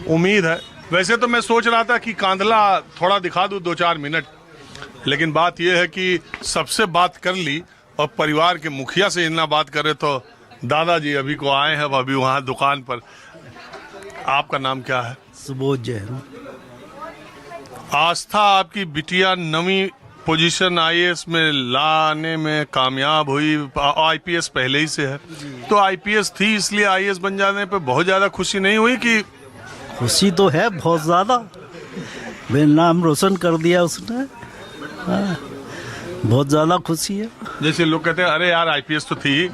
उम्मीद है। वैसे तो मैं सोच रहा था कि कांधला थोड़ा दिखा दूं 2-4 मिनट, लेकिन बात यह है कि सबसे बात कर ली और परिवार के मुखिया से इतना बात करे तो दादाजी अभी को आए हैं, अभी वहाँ दुकान पर। आपका नाम क्या है? सुबोध जैन। आस्था, आपकी बिटिया नवीं पोजीशन आईएएस में लाने में कामयाब हुई। आईपीएस पहले ही से है, तो आईपीएस थी इसलिए आईएएस बन जाने पे बहुत ज्यादा खुशी नहीं हुई कि? खुशी तो है बहुत ज्यादा, मेरा नाम रोशन कर दिया उसने। हाँ, बहुत ज्यादा खुशी है। जैसे लोग कहते हैं अरे यार आईपीएस तो थी,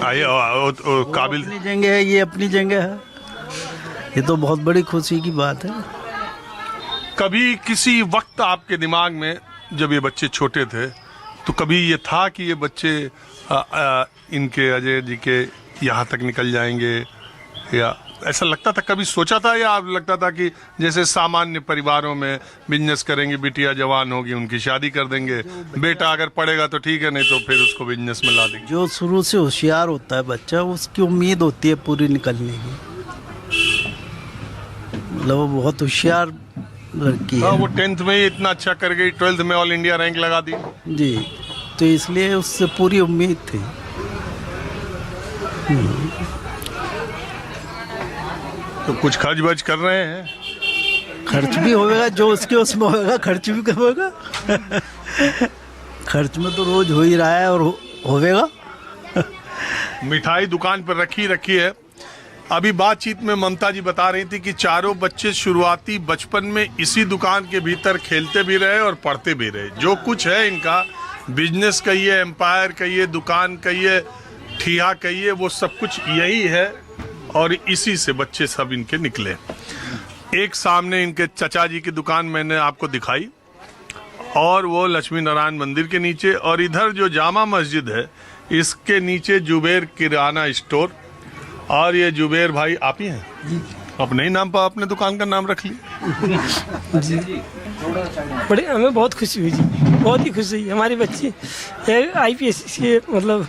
काबिल। अपनी जगह है, ये अपनी जगह है, ये तो बहुत बड़ी खुशी की बात है। कभी किसी वक्त आपके दिमाग में जब ये बच्चे छोटे थे तो कभी ये था कि ये बच्चे इनके अजय जी के यहाँ तक निकल जाएंगे, या ऐसा लगता था, कभी सोचा था, या लगता था कि जैसे सामान्य परिवारों में बिजनेस करेंगे, बिटिया जवान होगी उनकी शादी कर देंगे, बेटा अगर पढ़ेगा तो ठीक है, नहीं तो फिर उसको बिजनेस में ला देंगे? जो शुरू से होशियार होता है बच्चा, उसकी उम्मीद होती है पूरी निकलने की। मतलब वो बहुत होशियार लड़की है। वो 10th में ही इतना अच्छा कर गई, 12th में ऑल इंडिया रैंक लगा दी जी, तो इसलिए उससे पूरी उम्मीद थी। तो कुछ खर्च वर्च कर रहे हैं? खर्च भी होगा, जो उसके उसमें होगा खर्च भी होगा। खर्च में तो रोज हो ही रहा है और होगा। मिठाई दुकान पर रखी है। अभी बातचीत में ममता जी बता रही थी कि चारों बच्चे शुरुआती बचपन में इसी दुकान के भीतर खेलते भी रहे और पढ़ते भी रहे। जो कुछ है इनका, बिजनेस कहिए, एम्पायर कहिए, दुकान कहिए, ठिया कहिए, वो सब कुछ यही है और इसी से बच्चे सब इनके निकले। एक सामने इनके चचा जी की दुकान मैंने आपको दिखाई, और वो लक्ष्मी नारायण मंदिर के नीचे, और इधर जो जामा मस्जिद है इसके नीचे जुबेर किराना स्टोर। और ये जुबेर भाई आप ही हैं जी? अपने ही नाम पर अपने दुकान का नाम रख लिया जी। बड़े हमें बहुत खुशी हुई जी, बहुत ही खुशी हुई। हमारी बच्ची आईपीएस के मतलब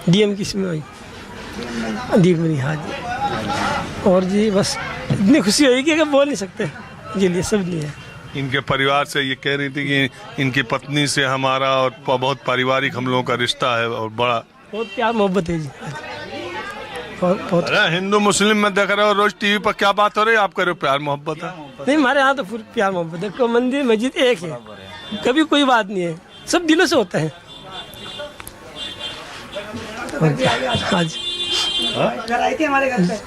डीएम की इसमें हुई, दीप मनी। हाँ जी, और जी बस इतनी खुशी हुई कि बोल नहीं सकते ये लिए सब लिए। इनके परिवार से ये कह रही थी कि इनकी पत्नी से हमारा और बहुत पारिवारिक हम लोगों का रिश्ता है और बड़ा बहुत प्यार मोहब्बत है जी। बहुत अरे हिंदू मुस्लिम में देख रहे हो रोज टीवी पर, क्या बात हो रही है, आप कह रहे हो प्यार मोहब्बत है? नहीं, हमारे यहाँ तो पूरी प्यार मोहब्बत है। को मंदिर मस्जिद एक है, कभी कोई बात नहीं है, सब दिलों से होता है। आज हमारे घर पे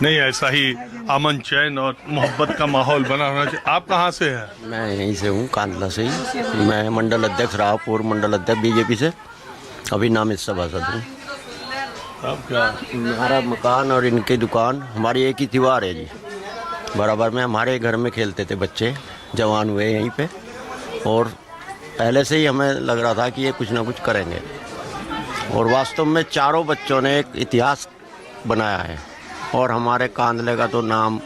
नहीं, ऐसा ही अमन चैन और मोहब्बत का माहौल बना होना चाहिए। आप कहाँ से हैं? मैं यहीं से हूँ, कांधला से ही। मैं मंडल अध्यक्ष रहा, पूर्व मंडल अध्यक्ष बीजेपी से, अभी नामित सभासद हूँ। हमारा मकान और इनकी दुकान हमारी एक ही दीवार है जी, बराबर में। हमारे घर में खेलते थे बच्चे, जवान हुए यहीं पे, और पहले से ही हमें लग रहा था कि ये कुछ ना कुछ करेंगे, और वास्तव में चारों बच्चों ने एक इतिहास बनाया है। और हमारे कांधले का तो नाम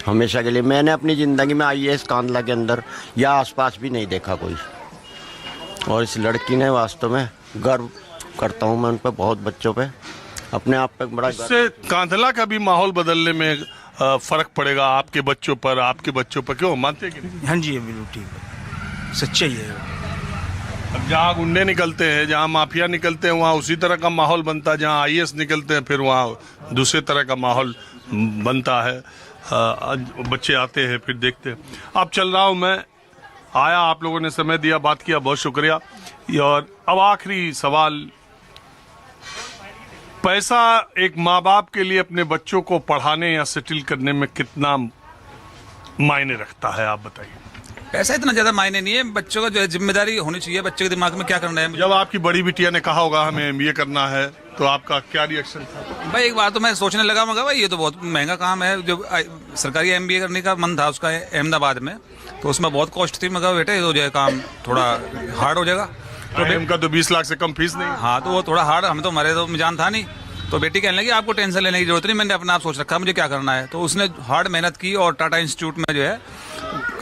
हमेशा के लिए, मैंने अपनी ज़िंदगी में आईएएस कांधला के अंदर या आसपास भी नहीं देखा कोई, और इस लड़की ने वास्तव में गर्व करता हूँ मैं उन पर, बहुत बच्चों पे, अपने आप पे बड़ा। इससे कांधला का भी माहौल बदलने में फर्क पड़ेगा आपके बच्चों पर, आपके बच्चों पर, क्यों मानते हैं कि नहीं? हाँ जी, बिल्कुल ठीक है, सच्चाई है। अब जहाँ गुंडे निकलते हैं, जहाँ माफिया निकलते हैं, वहाँ उसी तरह का माहौल बनता है। जहाँ आईएएस निकलते हैं फिर वहाँ दूसरे तरह का माहौल बनता है। बच्चे आते हैं फिर देखते हैं। अब चल रहा हूँ मैं, आया, आप लोगों ने समय दिया, बात किया, बहुत शुक्रिया। और अब आखिरी सवाल, पैसा एक माँ बाप के लिए अपने बच्चों को पढ़ाने या सेटल करने में कितना मायने रखता है, आप बताइए। पैसा इतना ज्यादा मायने नहीं है, बच्चों का जो है जिम्मेदारी होनी चाहिए, बच्चे के दिमाग में क्या करना है। जब आपकी बड़ी बिटिया ने कहा होगा हमें एमबीए करना है, तो आपका क्या रिएक्शन था? भाई एक बार तो मैं सोचने लगा, मगर भाई ये तो बहुत महंगा काम है। जो सरकारी एमबीए करने का मन था उसका अहमदाबाद में, तो उसमें बहुत कॉस्ट थी। मगर बेटे तो जो है काम थोड़ा हार्ड हो जाएगा, तो उनका तो 20 लाख से कम फीस नहीं। हाँ, तो वो थोड़ा हार्ड, हम तो हमारे तो जान था नहीं। तो बेटी कहने लगी आपको टेंशन लेने की जरूरत नहीं, मैंने अपना आप सोच रखा मुझे क्या करना है। तो उसने हार्ड मेहनत की, और टाटा इंस्टीट्यूट में जो है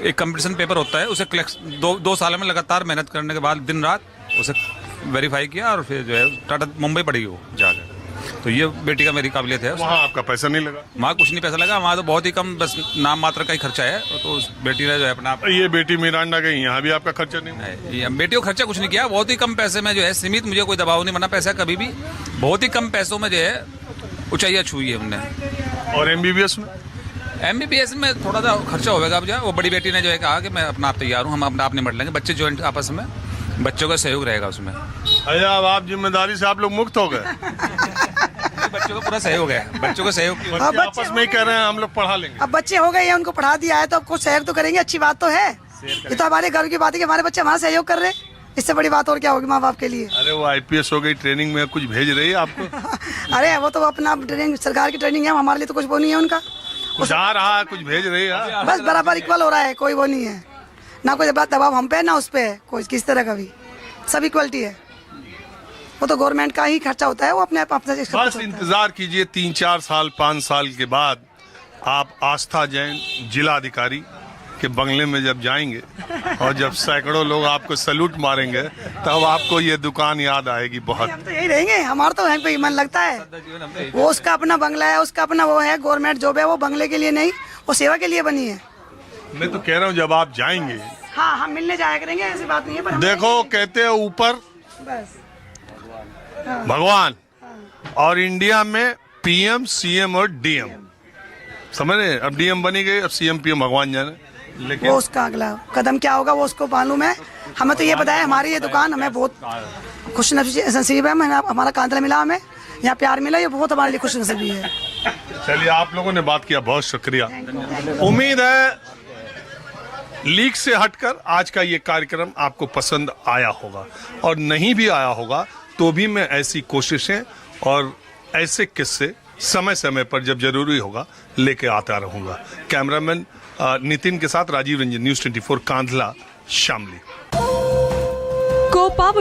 एक कंपटीशन पेपर होता है, उसे दो साल में लगातार मेहनत करने के बाद दिन रात उसे वेरीफाई किया, और फिर जो है टाटा मुंबई पड़ी वो जाकर। तो ये बेटी का मेरी काबिलियत है। वहाँ आपका पैसा नहीं लगा? वहाँ कुछ नहीं पैसा लगा, वहाँ तो बहुत ही कम, बस नाम मात्र का ही खर्चा है। तो उस बेटी ने जो है अपना ये बेटी मिरांडा गई, यहाँ भी आपका खर्चा नहीं हुआ? ये बेटी को खर्चा कुछ नहीं किया, बहुत ही कम पैसे में जो है सीमित, मुझे कोई दबाव नहीं बना पैसा कभी भी, बहुत ही कम पैसों में जो है ऊंचाइयाँ छुई है हमने। और MBBS में? MBBS में थोड़ा सा खर्चा होगा। अब जो है वो बड़ी बेटी ने जो है कहा कि मैं अपना आप तैयार हूँ, हम अपना आप निपट लेंगे, बच्चे ज्वाइंट आपस में, बच्चों का सहयोग रहेगा उसमें। अरे अब आप जिम्मेदारी से आप लोग मुक्त हो गए? बच्चों का पूरा सहयोग है, बच्चों का सहयोग की बच्चे आपस में ही कह रहे हैं हम लोग पढ़ा लेंगे। अब बच्चे हो गए हैं, उनको पढ़ा दिया है तो अब कुछ सहयोग तो करेंगे, अच्छी बात तो है। ये तो हमारे गर्व की बात है कि हमारे बच्चे हमारा सहयोग कर रहे हैं, इससे बड़ी बात और क्या होगी माँ बाप के लिए। अरे वो IPS हो गई, ट्रेनिंग में कुछ भेज रही है आपको? अरे वो तो अपना ट्रेनिंग, सरकार की ट्रेनिंग है, हमारे लिए तो कुछ वो नहीं है उनका। कुछ आ रहा है, कुछ भेज रही है? बस बराबर इक्वल हो रहा है, कोई वो नहीं है, ना कोई दबाव हम पे ना उस पे है, कोई किस तरह का भी, सब इक्वलिटी है। वो तो गवर्नमेंट का ही खर्चा होता है, वो अपने आप बस इंतजार कीजिए 3-4 साल 5 साल के बाद आप आस्था जैन जिलाधिकारी के बंगले में जब जाएंगे और जब सैकड़ों लोग आपको सैल्यूट मारेंगे तब आपको ये दुकान याद आएगी बहुत। हम तो यही रहेंगे, हमारा तो वहीं पे ही मन लगता है। वो उसका अपना बंगला है, उसका अपना वो है, गवर्नमेंट जॉब है, वो बंगले के लिए नहीं, वो सेवा के लिए बनी है। मैं तो कह रहा हूँ जब आप जाएंगे, हाँ हम मिलने जाया करेंगे, ऐसी बात नहीं है, पर हम देखो कहते हैं ऊपर बस भगवान और इंडिया में PM CM और DM, समझ रहे? अब DM बनी गई, अब CM PM भगवान जाने, लेकिन वो उसका अगला कदम क्या होगा वो उसको मालूम है। हमें तो ये पता है हमारी ये दुकान हमें बहुत खुश नसीब है, हमारा कांतला मिला, हमें यहाँ प्यार मिला, ये बहुत हमारे लिए खुश नसीबी है। चलिए आप लोगों ने बात किया, बहुत शुक्रिया। उम्मीद है लीक से हटकर आज का ये कार्यक्रम आपको पसंद आया होगा, और नहीं भी आया होगा तो भी मैं ऐसी कोशिशें और ऐसे किस्से समय समय पर जब जरूरी होगा लेके आता रहूंगा। कैमरामैन नितिन के साथ राजीव रंजन, News 24 कांधला, शामली।